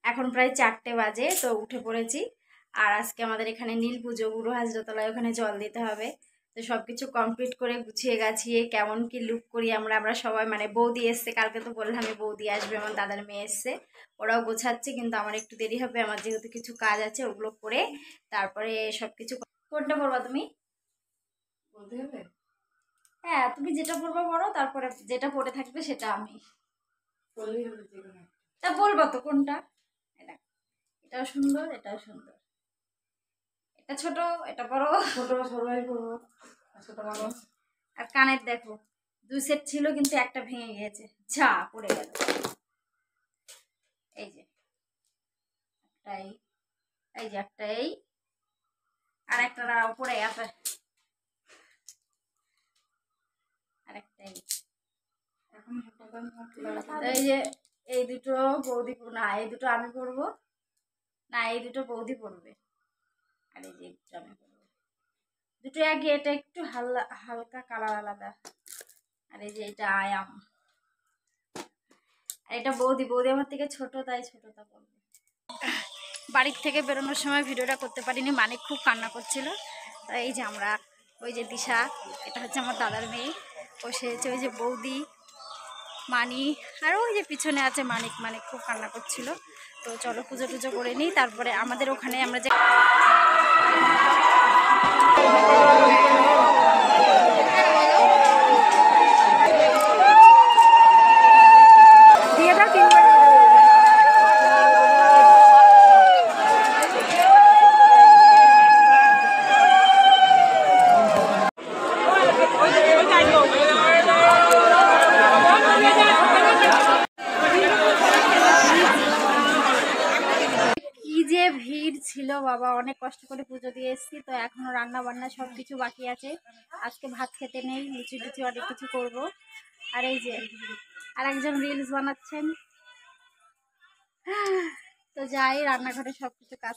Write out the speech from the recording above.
এখন প্রায় 4টে বাজে, তো উঠে পড়েছি। আর আজকে আমাদের এখানে নীল পুজো, বুড়ো হাজরাতলায়, ওখানে জল দিতে হবে। তো সব কিছু কমপ্লিট করে গুছিয়ে গাছিয়ে কেমন কি লুক করি আমরা সবাই, মানে বৌদি এসছে, কালকে তো বললাম আমি বৌদি আসবে, আমার দাদার মেয়ে এসছে, ওরাও গোছাচ্ছে, কিন্তু আমার একটু দেরি হবে, আমার যেহেতু কিছু কাজ আছে ওগুলো করে তারপরে সব কিছু। কোনটা পড়বা তুমি? বলতে হবে? হ্যাঁ, তুমি যেটা পড়বা পড়ো, তারপরে যেটা পড়ে থাকবে সেটা আমি তা বলবা তো কোনটা। এটাও সুন্দর, এটাও সুন্দর, এটা ছোট, এটা বড়, ছোট সবাই করবো, ছোট বড়। আর কানের দেখো 2 সেট ছিল, কিন্তু একটা ভেঙে গিয়েছে, যা পড়ে গেল। এই যে একটাই, এই যে একটাই, আর একটা পড়ে গেছে, আরেকটাই। এই যে এই দুটো বৌদি, না এই দুটো আমি পরবো, না এই দুটো বৌদি পরবে, আর এই যে দুটো আমি পরবো। দুটো আগে, এটা একটু হালকা কালার আলাদা, আর এই যে এটা আয়াম, আর এটা বৌদি আমার থেকে ছোট, তাই ছোটটা পরবে। বাড়ির থেকে বেরোনোর সময় ভিডিওটা করতে পারিনি, মানিক খুব কান্না করছিল। তাই এই যে আমরা, ওই যে দিশা, এটা হচ্ছে আমার দাদার মেয়ে, ও সেছে, ওই যে বৌদি, মানি, আর ওই যে পিছনে আছে মানিক খুব কান্না করছিল। তো চলো পুজো টুজো করে নিই, তারপরে আমাদের ওখানে আমরা যে ভিড় ছিল বাবা, অনেক কষ্ট করে পুজো দিয়ে এসেছি। তো এখনো রান্না বান্না সব কিছু বাকি আছে, আজকে ভাত খেতে নেই, লুচি টুচি অনেক কিছু করব। আর এই যে আর একজন রিলস বানাচ্ছেন। তো যাই রান্নাঘরে সব কিছু কাজ